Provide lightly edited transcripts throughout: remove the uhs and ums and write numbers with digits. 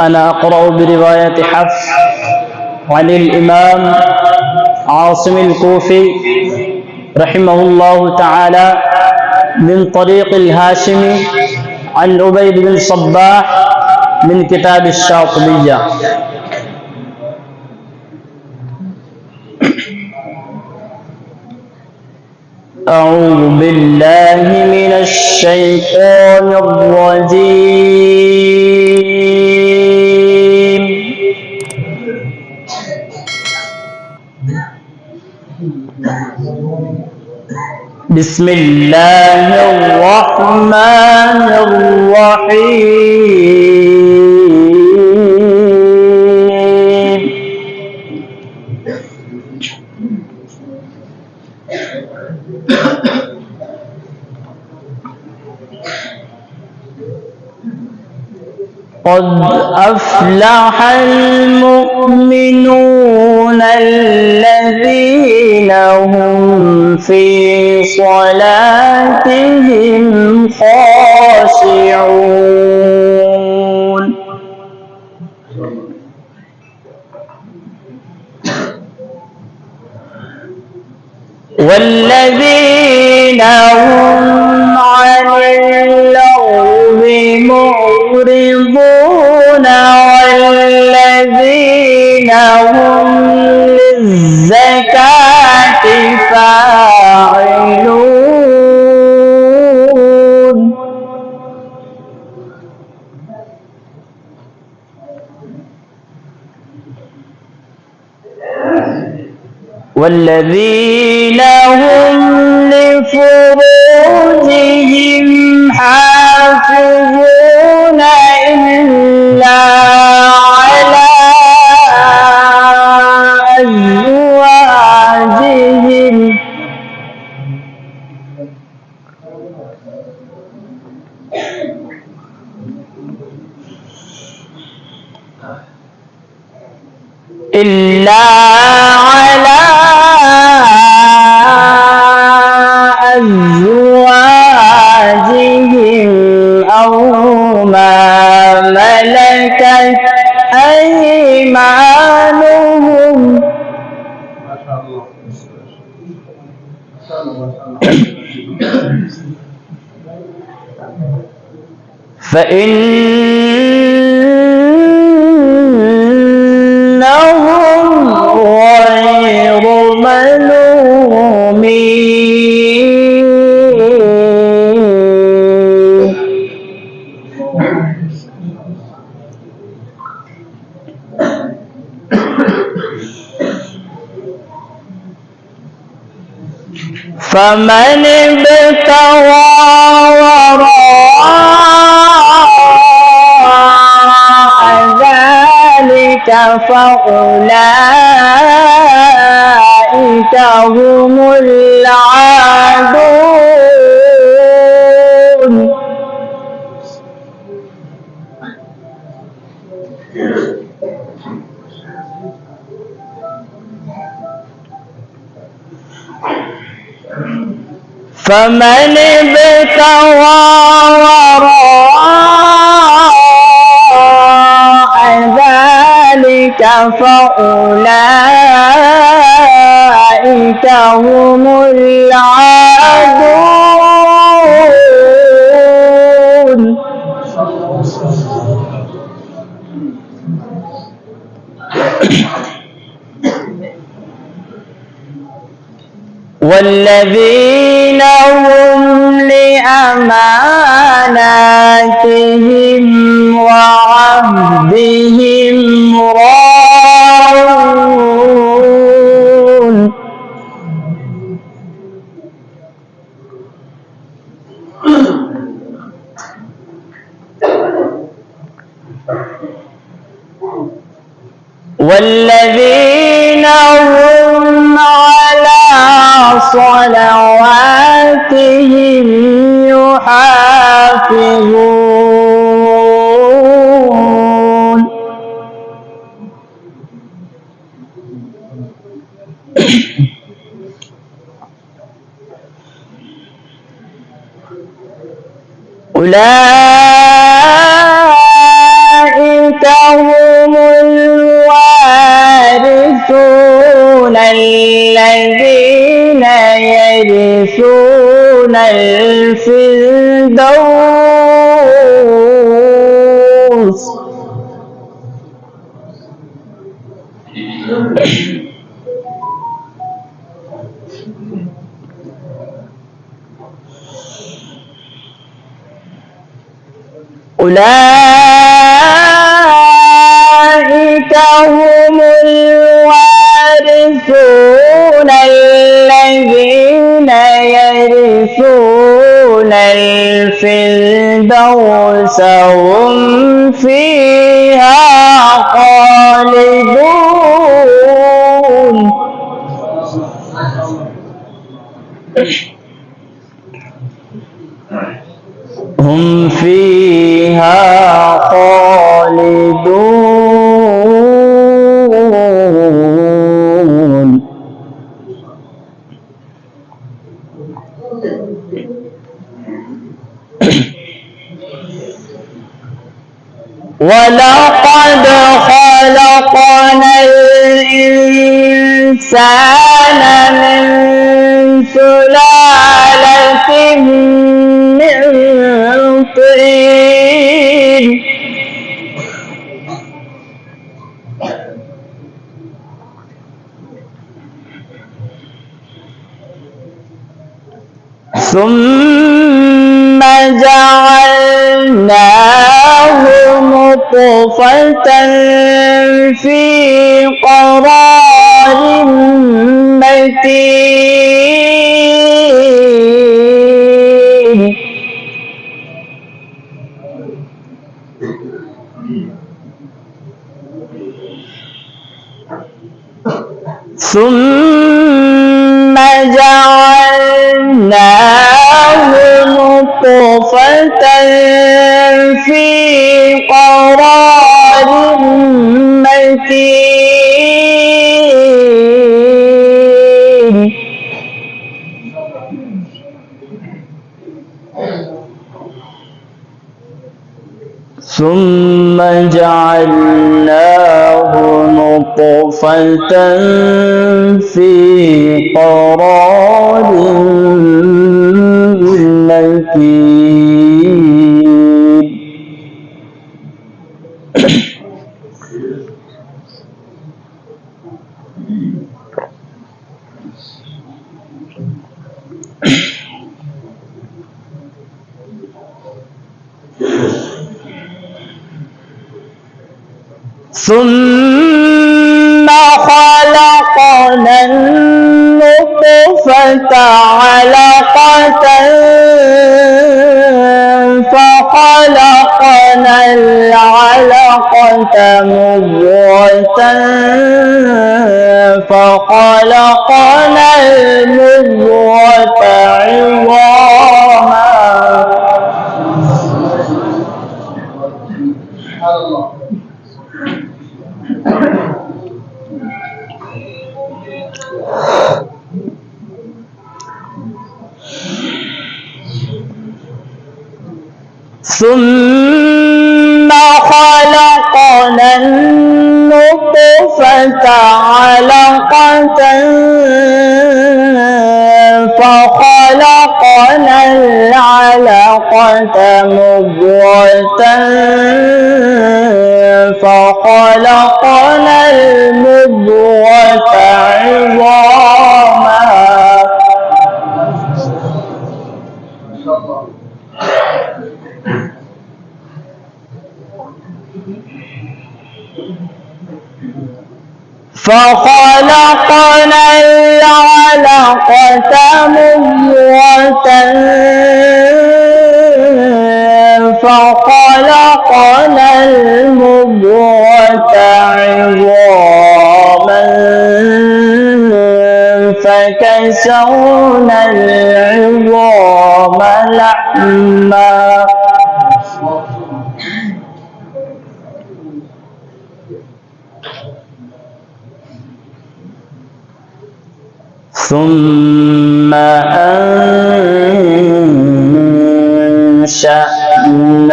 أنا أقرأ برواية حفص عن الإمام عاصم الكوفي رحمه الله تعالى من طريق الهاشمي عن عبيد بن صباح من كتاب الشاطبية. أعوذ بالله من الشيطان الرجيم. بسم الله الرحمن الرحيم. قد أفلح المؤمنون الذين هم في صلاتهم خاشعون. والذين هم عن اللغو معرضون والذين هم للزكاة فاعلون. والذين هم لفروجهم حافظون إلا على أزواجهم إلا على أزواجهم أو ما ملكت أيمانهم فإنهم غير ملومين. فمن ابتغى وراء ذلك فأولئك هم العادون. فمن ابتغى وراء ذلك فأولئك هم العادون. والذين هم لأماناتهم وعهدهم راعون. والذين هم على صلواتهم يحافظون. أولئك هم الذين يرثون الفردوس أولئك هم الوارثون الذين يرثون الفردوس هم فيها خالدون هم فيها خالدون ولقد خلقنا الإنسان من سلالة من طين ثم جعلناه نطفة في قرار مكين ثم جعلناه نطفة في قرار مكين ثم جعلناه نطفة في قرار مكين ثم خلقنا النطفة علقة فخلقنا العلقة مضغة فخلقنا المضغة عظاما ثم خلقنا النطفة علقة فخلقنا العلقة مضغة فخلقنا المضغة عظاما فخلقنا العلقة مضغة فخلقنا المضغة عظاما فكسونا العظام لحما ثم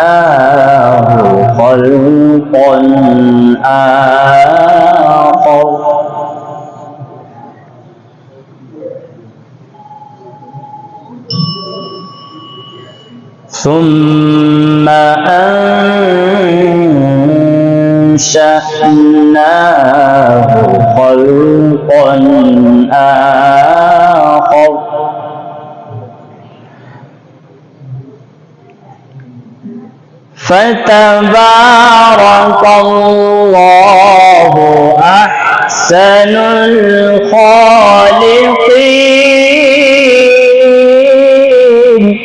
أنشأناه خلقا آخر ثم أنشأناه خلقا آخر فتبارك الله أحسن الخالقين.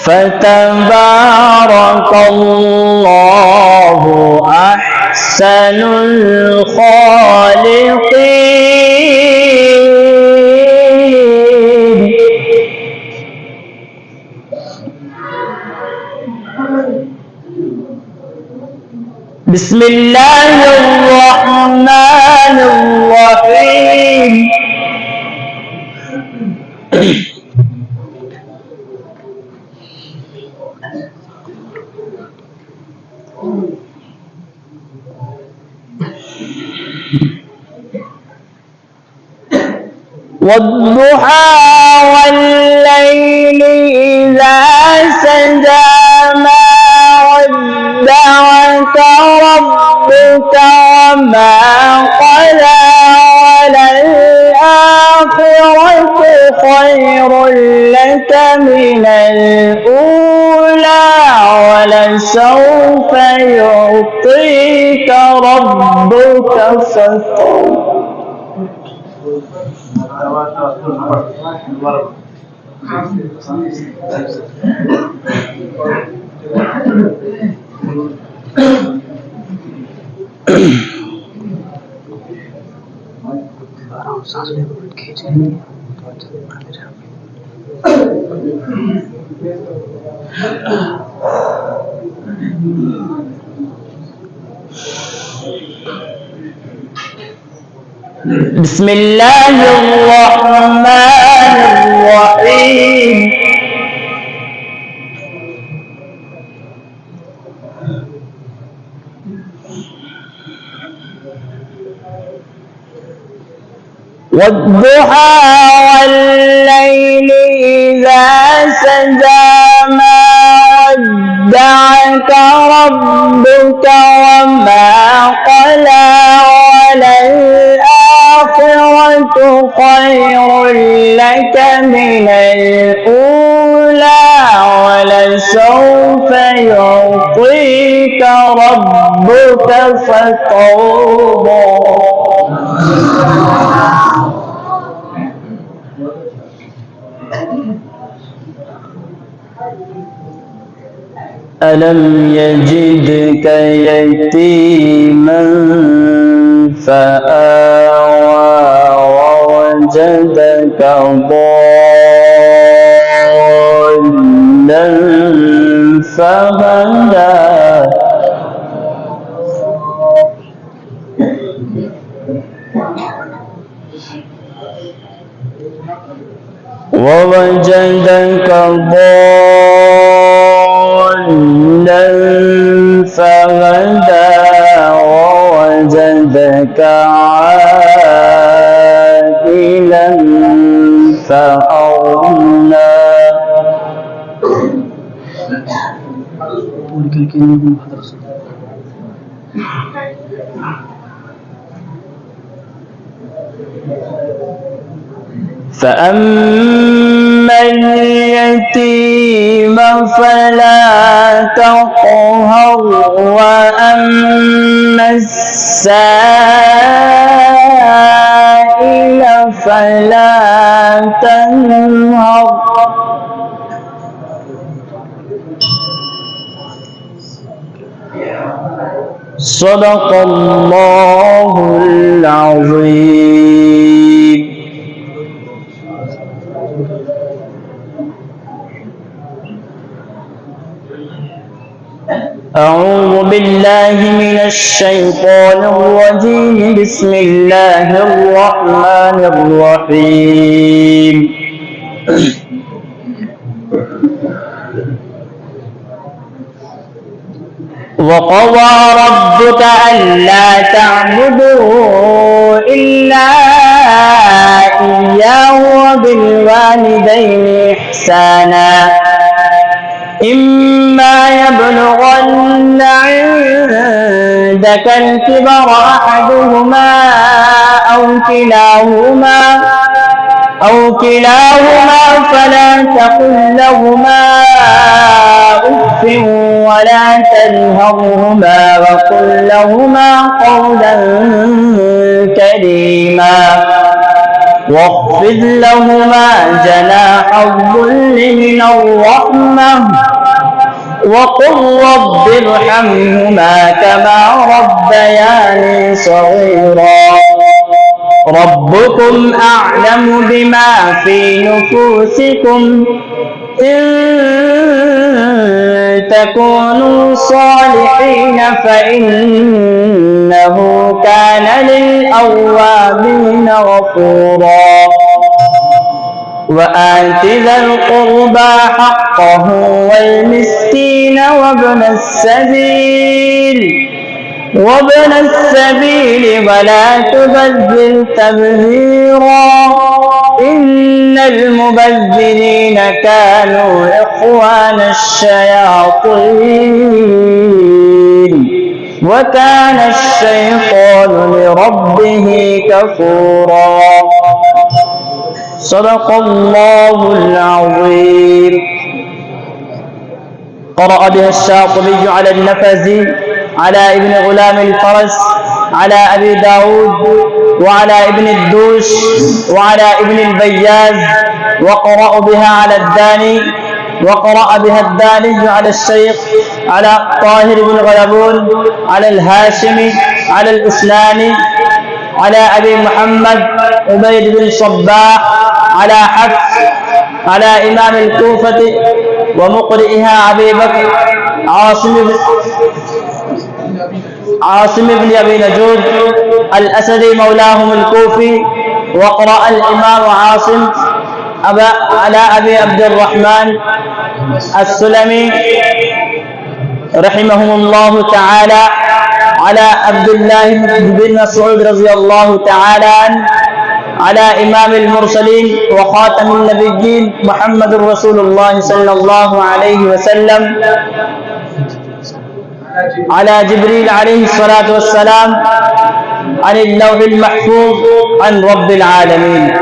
فتبارك الله أحسن الخالقين. بسم الله الرحمن الرحيم. والضحى والليل إذا سجى ما ودعك ربك وما قلى وللآخرة خير لك من الأولى ولسوف يعطيك ربك فترضى. بسم الله الرحمن الرحيم. والضحى والليل إذا سجى ما ودعك ربك وما قلى وللآخرة خير لك من الأولى ولسوف يعطيك ربك فترضى. ألم يجدك يتيما فآوى ووجدك ضالا فهدى ووجدك ضالا فهدى ووجدك عائلا فأغنى. فأما اليتيم فلا تقهر وأما السائل فلا تنهر. صدق الله العظيم. أعوذ بالله من الشيطان الرجيم. بسم الله الرحمن الرحيم. وقضى ربك ألا تعبدوا إلا إياه وبالوالدين إحسانا إما يبلغن عندك الكبر أحدهما أو كلاهما فلا تقل لهما أف ولا تنهرهما وقل لهما قولا كريما واخفض لهما جناح الذل من الرحمة وقل رب ارحمهما كما ربياني صغيرا ربكم أعلم بما في نفوسكم إن تكونوا صالحين فإنه كان للأوابين غفورا وآت ذا القربى حقه والمسكين وابن السبيل ولا تبذل تبذيرا إن المبذرين كانوا إخوان الشياطين وكان الشيطان لربه كفورا صدق الله العظيم. قرأ بها الشاطبي على النفزي على ابن غلام الفرس على أبي داود وعلى ابن الدوش وعلى ابن البياز وقرأ بها على الداني وقرأ بها الداني على الشيخ على طاهر بن غلبون على الهاشمي على الإسلامي على أبي محمد عبيد بن صباح على حفص على إمام الكوفة ومقرئها أبي بكر عاصم بن أبي نجود الأسدي مولاهم الكوفي وقرأ الإمام عاصم على أبي عبد الرحمن السلمي رحمهم الله تعالى على عبد الله بن مسعود رضي الله تعالى عنه على إمام المرسلين وخاتم النبيين محمد رسول الله صلى الله عليه وسلم على جبريل عليه الصلاة والسلام عن اللوح المحفوظ عن رب العالمين.